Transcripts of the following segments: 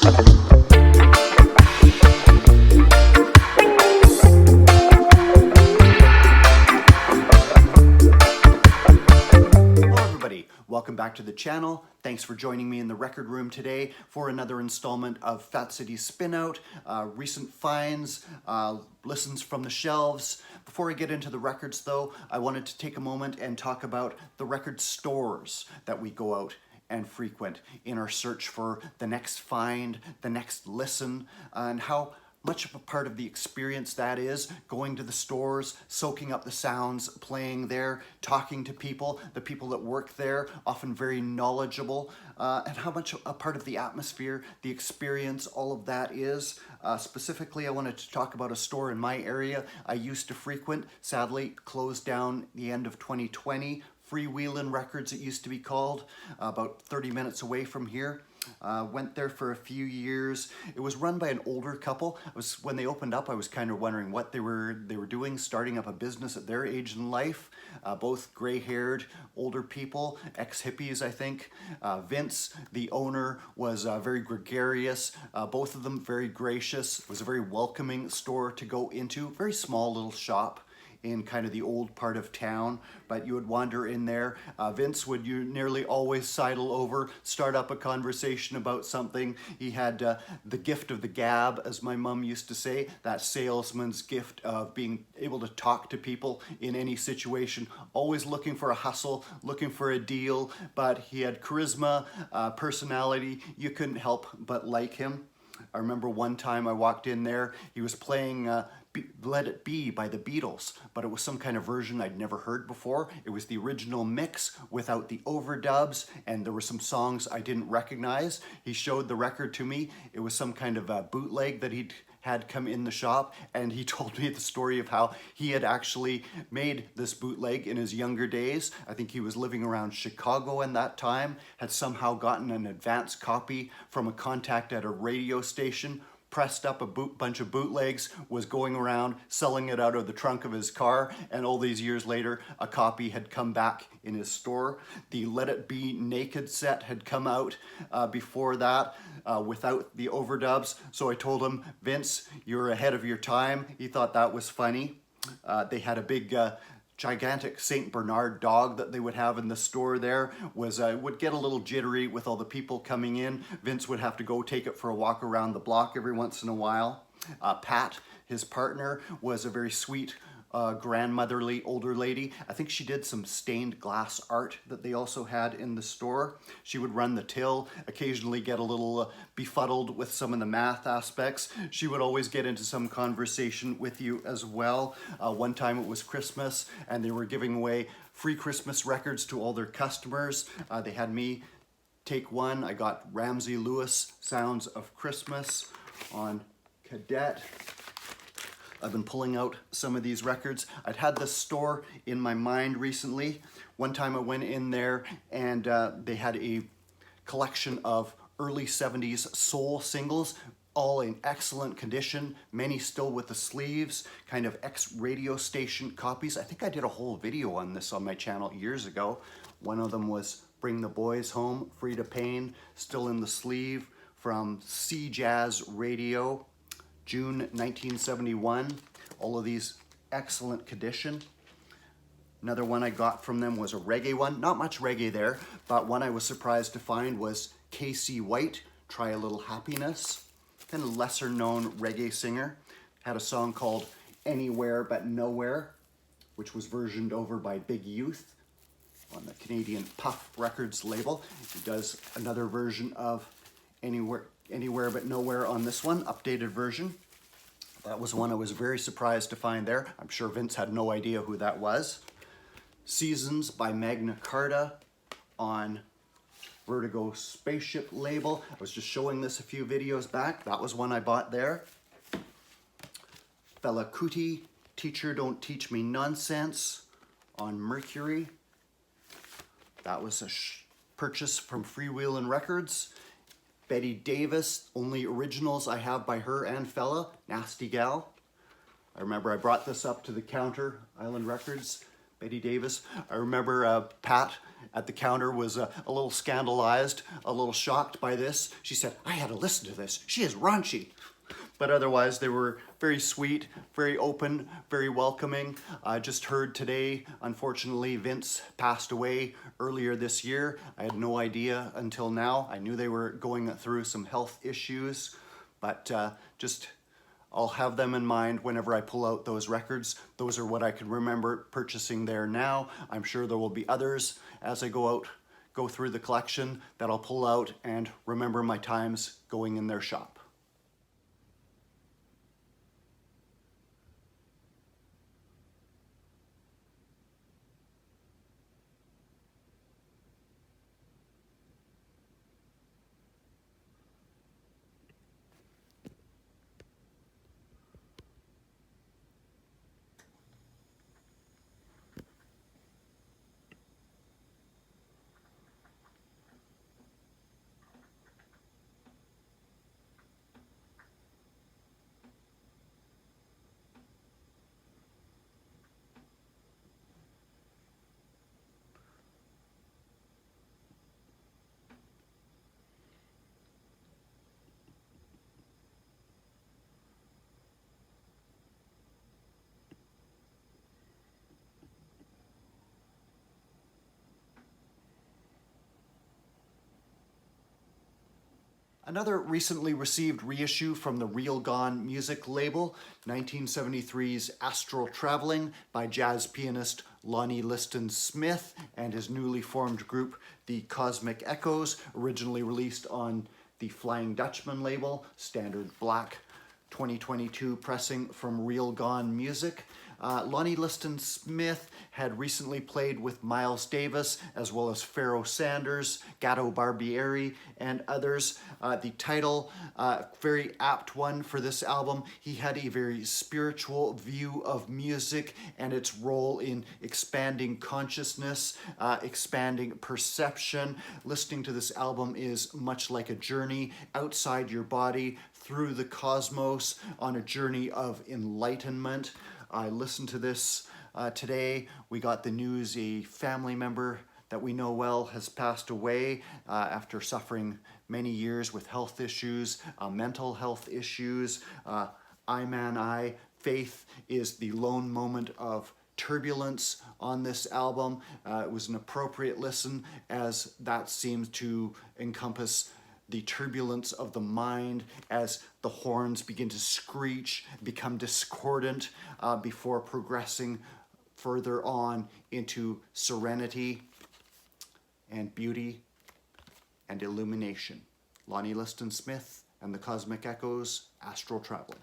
Welcome back to the channel. Thanks for joining me in the record room today for another installment of Fat City Spinout, recent finds, listens from the shelves. Before I get into the records though, I wanted to take a moment and talk about the record stores that we go out and frequent in our search for the next find, the next listen, and how much of a part of the experience that is, going to the stores, soaking up the sounds, playing there, talking to people, the people that work there, often very knowledgeable, and how much a part of the atmosphere, the experience, all of that is. Specifically, I wanted to talk about a store in my area I used to frequent, sadly closed down the end of 2020. Freewheelin Records, it used to be called, about 30 minutes away from here. Went there for a few years. It was run by an older couple. When they opened up, I was kind of wondering what they were doing, starting up a business at their age in life. Both gray-haired, older people, ex-hippies, I think. Vince, the owner, was very gregarious. Both of them very gracious. It was a very welcoming store to go into. Very small little shop in kind of the old part of town, but you would wander in there. Vince would nearly always sidle over, start up a conversation about something. He had the gift of the gab, as my mom used to say, that salesman's gift of being able to talk to people in any situation, always looking for a hustle, looking for a deal, but he had charisma, personality. You couldn't help but like him. I remember one time I walked in there, he was playing Let It Be by the Beatles, but it was some kind of version I'd never heard before. It was the original mix without the overdubs, and there were some songs I didn't recognize. He showed the record to me. It was some kind of a bootleg that he'd had come in the shop, and he told me the story of how he had actually made this bootleg in his younger days. I think he was living around Chicago in that time, had somehow gotten an advance copy from a contact at a radio station, pressed up a bunch of bootlegs, was going around selling it out of the trunk of his car, and all these years later a copy had come back in his store. The Let It Be Naked set had come out before that without the overdubs, so I told him, Vince, you're ahead of your time. He thought that was funny. They had a big gigantic St. Bernard dog that they would have in the store there. Would get a little jittery with all the people coming in. Vince would have to go take it for a walk around the block every once in a while. Pat, his partner, was a very sweet grandmotherly older lady. I think she did some stained glass art that they also had in the store. She would run the till, occasionally get a little befuddled with some of the math aspects. She would always get into some conversation with you as well. One time it was Christmas and they were giving away free Christmas records to all their customers. They had me take one. I got Ramsey Lewis, Sounds of Christmas on cadet. I've been pulling out some of these records. I'd had this store in my mind recently. One time I went in there and they had a collection of early 70s soul singles, all in excellent condition, many still with the sleeves, kind of ex-radio station copies. I think I did a whole video on this on my channel years ago. One of them was Bring the Boys Home, Free to Pain, still in the sleeve, from C Jazz Radio, June 1971. All of these excellent condition. Another one I got from them was a reggae one. Not much reggae there, but one I was surprised to find was K.C. White, Try a Little Happiness. Kind of lesser known reggae singer. Had a song called Anywhere But Nowhere, which was versioned over by Big Youth on the Canadian Puff Records label. He does another version of Anywhere But Nowhere on this one, updated version. That was one I was very surprised to find there. I'm sure Vince had no idea who that was. Seasons by Magna Carta on Vertigo Spaceship label. I was just showing this a few videos back. That was one I bought there. Fela Kuti, Teacher Don't Teach Me Nonsense on Mercury. That was a purchase from Freewheelin Records. Betty Davis, only originals I have by her and Fela, Nasty Gal. I remember I brought this up to the counter, Island Records, Betty Davis. I remember Pat at the counter was a little scandalized, a little shocked by this. She said, I had to listen to this. She is raunchy. But otherwise, they were very sweet, very open, very welcoming. I just heard today, unfortunately, Vince passed away earlier this year. I had no idea until now. I knew they were going through some health issues, but I'll have them in mind whenever I pull out those records. Those are what I can remember purchasing there now. I'm sure there will be others as I go through the collection that I'll pull out and remember my times going in their shop. Another recently received reissue from the Real Gone music label, 1973's Astral Traveling by jazz pianist Lonnie Liston Smith and his newly formed group, the Cosmic Echoes, originally released on the Flying Dutchman label, standard black 2022 pressing from Real Gone Music. Lonnie Liston Smith had recently played with Miles Davis as well as Pharoah Sanders, Gatto Barbieri, and others. The title, very apt one for this album. He had a very spiritual view of music and its role in expanding consciousness, expanding perception. Listening to this album is much like a journey outside your body, through the cosmos, on a journey of enlightenment. I listened to this today. We got the news a family member that we know well has passed away after suffering many years with health issues, mental health issues. I Man I, Faith is the lone moment of turbulence on this album. It was an appropriate listen as that seems to encompass the turbulence of the mind as the horns begin to screech, become discordant before progressing further on into serenity and beauty and illumination. Lonnie Liston Smith and the Cosmic Echoes, Astral Traveling.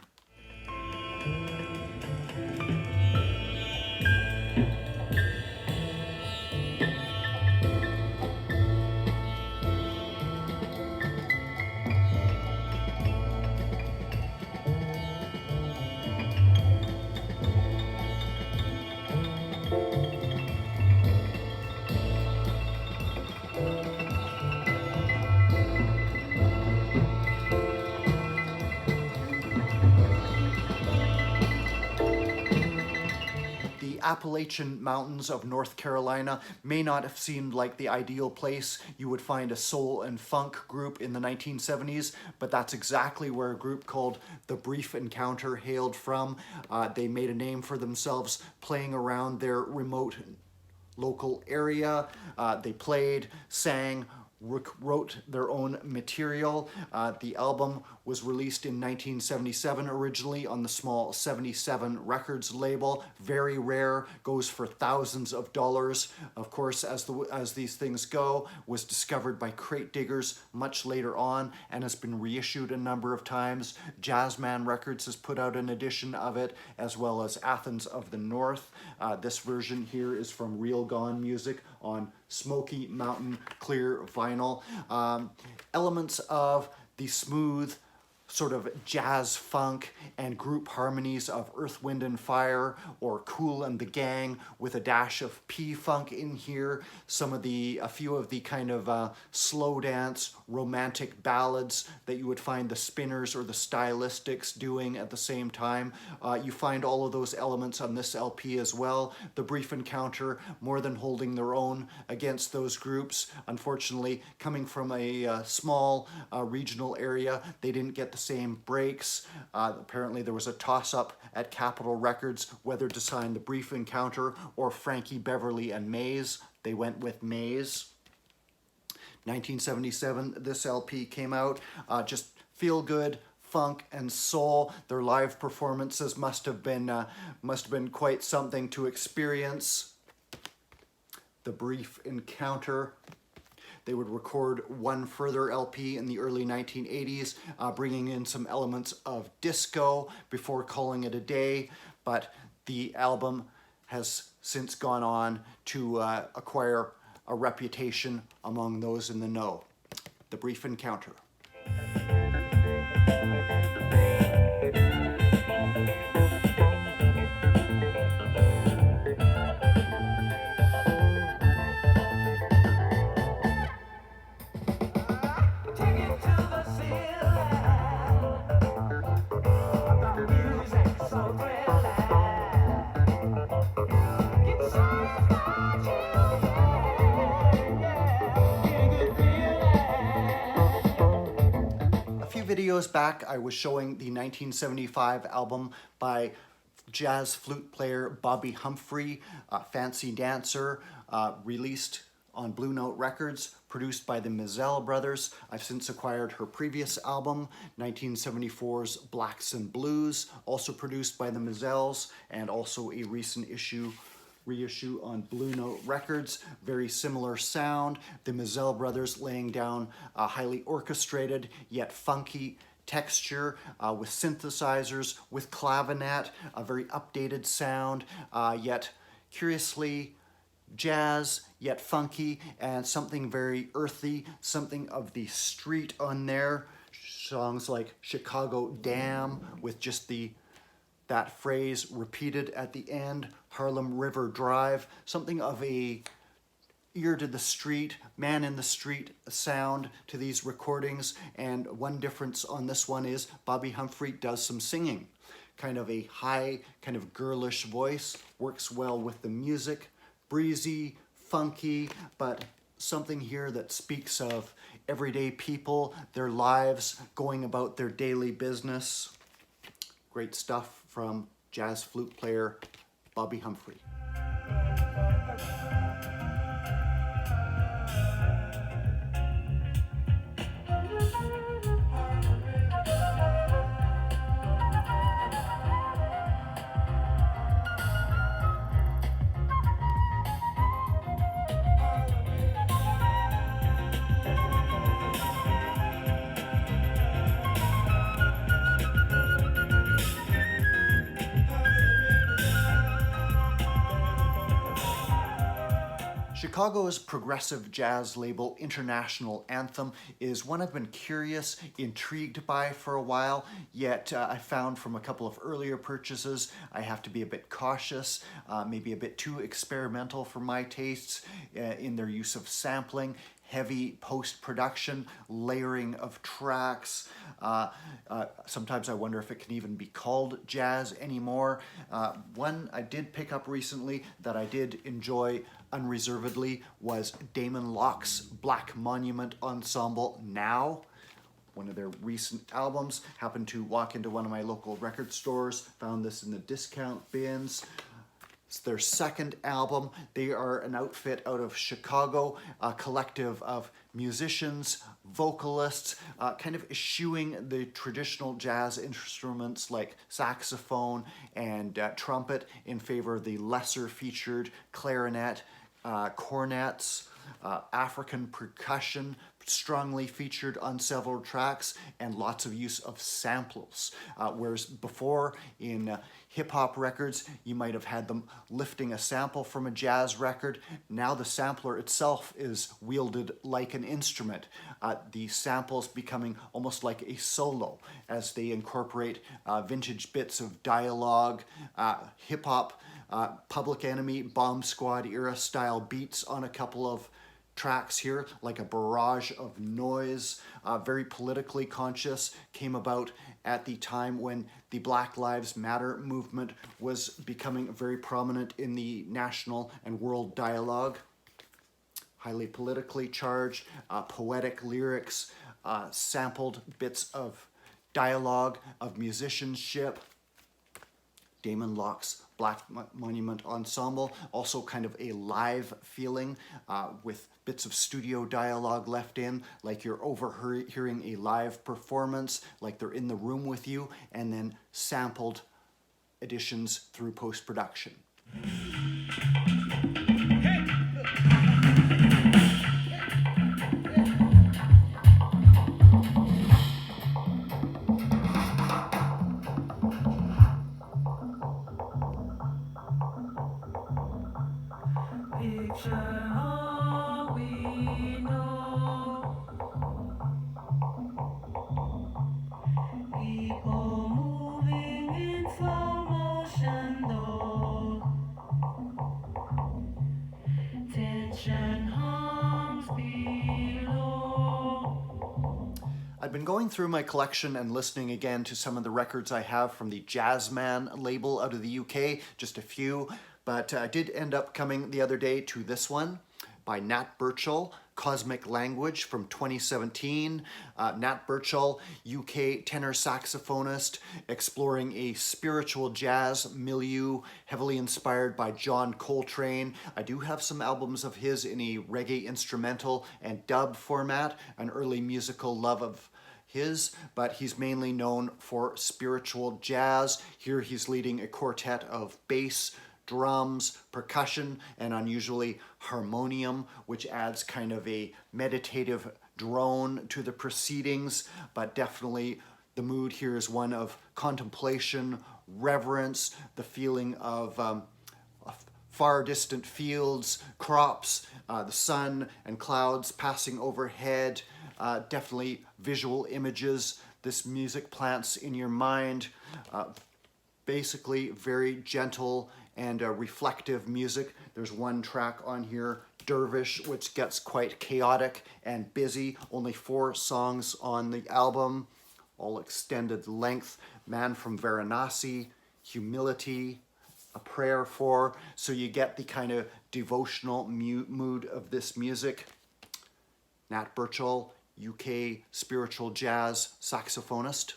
Appalachian Mountains of North Carolina may not have seemed like the ideal place you would find a soul and funk group in the 1970s, but that's exactly where a group called The Brief Encounter hailed from. They made a name for themselves playing around their remote local area. They played, sang, wrote their own material. The album was released in 1977 originally on the small 77 Records label. Very rare, goes for thousands of dollars. Of course, as these things go, was discovered by crate diggers much later on and has been reissued a number of times. Jazzman Records has put out an edition of it, as well as Athens of the North. This version here is from Real Gone Music on Smoky Mountain clear vinyl. Elements of the smooth sort of jazz funk and group harmonies of Earth, Wind and Fire or Kool and the Gang with a dash of P-Funk in here. A few of the kind of slow dance romantic ballads that you would find the Spinners or the Stylistics doing at the same time. You find all of those elements on this LP as well. The Brief Encounter more than holding their own against those groups. Unfortunately, coming from a small regional area, they didn't get the same breaks. Apparently there was a toss-up at Capitol Records whether to sign the Brief Encounter or Frankie Beverly and Maze. They went with Maze. 1977, this LP came out. Just feel good, funk and soul. Their live performances must have been quite something to experience. The Brief Encounter. They would record one further LP in the early 1980s, bringing in some elements of disco before calling it a day, but the album has since gone on to acquire a reputation among those in the know. The Brief Encounter. Videos back, I was showing the 1975 album by jazz flute player Bobbi Humphrey, Fancy Dancer, released on Blue Note Records, produced by the Mizell brothers. I've since acquired her previous album, 1974's Blacks and Blues, also produced by the Mizells, and also a recent reissue on Blue Note Records. Very similar sound. The Mizell brothers laying down a highly orchestrated yet funky texture with synthesizers, with clavinet, a very updated sound, yet curiously jazz, yet funky, and something very earthy, something of the street on there. Songs like Chicago Dam with just that phrase repeated at the end, Harlem River Drive, something of a ear to the street, man in the street sound to these recordings. And one difference on this one is Bobbi Humphrey does some singing. Kind of a high, kind of girlish voice, works well with the music, breezy, funky, but something here that speaks of everyday people, their lives, going about their daily business. Great stuff from jazz flute player Bobbi Humphrey. Chicago's progressive jazz label International Anthem is one I've been curious, intrigued by for a while, yet I found from a couple of earlier purchases I have to be a bit cautious, maybe a bit too experimental for my tastes in their use of sampling, heavy post-production, layering of tracks. Sometimes I wonder if it can even be called jazz anymore. One I did pick up recently that I did enjoy unreservedly was Damon Locke's Black Monument Ensemble Now. One of their recent albums. Happened to walk into one of my local record stores, found this in the discount bins. It's their second album. They are an outfit out of Chicago, a collective of musicians, vocalists, kind of eschewing the traditional jazz instruments like saxophone and trumpet in favor of the lesser featured clarinet, cornets, African percussion, strongly featured on several tracks, and lots of use of samples. Whereas before in hip-hop records, you might have had them lifting a sample from a jazz record. Now the sampler itself is wielded like an instrument. The samples becoming almost like a solo as they incorporate vintage bits of dialogue, hip-hop, Public Enemy, Bomb Squad era style beats on a couple of tracks here, like a barrage of noise. Very politically conscious, came about at the time when the Black Lives Matter movement was becoming very prominent in the national and world dialogue. Highly politically charged, poetic lyrics, sampled bits of dialogue, of musicianship. Damon Locke's Black Monument Ensemble, also kind of a live feeling with bits of studio dialogue left in, like you're overhearing a live performance, like they're in the room with you, and then sampled additions through post-production. I've been going through my collection and listening again to some of the records I have from the Jazzman label out of the UK, just a few, but I did end up coming the other day to this one by Nat Birchall, Cosmic Language from 2017. Nat Birchall, UK tenor saxophonist, exploring a spiritual jazz milieu, heavily inspired by John Coltrane. I do have some albums of his in a reggae instrumental and dub format, an early musical love of his, but he's mainly known for spiritual jazz. Here he's leading a quartet of bass, drums, percussion, and unusually harmonium, which adds kind of a meditative drone to the proceedings, but definitely the mood here is one of contemplation, reverence, the feeling of far distant fields, crops, the sun and clouds passing overhead, definitely visual images. This music plants in your mind. Basically very gentle and reflective music. There's one track on here, Dervish, which gets quite chaotic and busy. Only 4 songs on the album, all extended length. Man from Varanasi, Humility, A Prayer For. So you get the kind of devotional mood of this music. Nat Birchall, UK spiritual jazz saxophonist.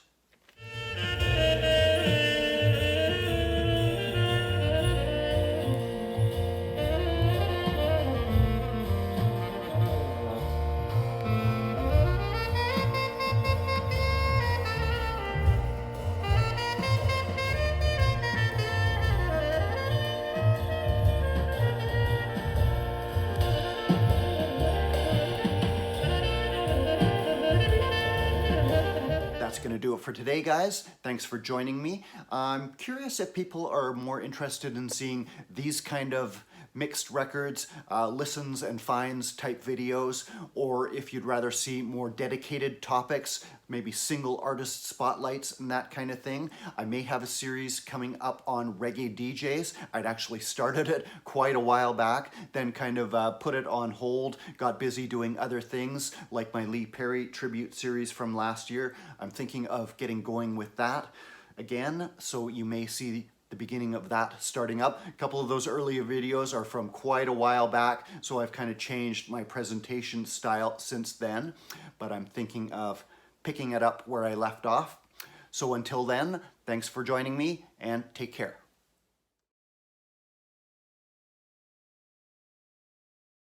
That's going to do it for today, guys. Thanks for joining me. I'm curious if people are more interested in seeing these kind of mixed records, listens and finds type videos, or if you'd rather see more dedicated topics, maybe single artist spotlights and that kind of thing. I may have a series coming up on reggae DJs. I'd actually started it quite a while back, then kind of put it on hold, got busy doing other things like my Lee Perry tribute series from last year. I'm thinking of getting going with that again, so you may see the beginning of that starting up. A couple of those earlier videos are from quite a while back, so I've kind of changed my presentation style since then, but I'm thinking of picking it up where I left off. So until then, thanks for joining me and take care.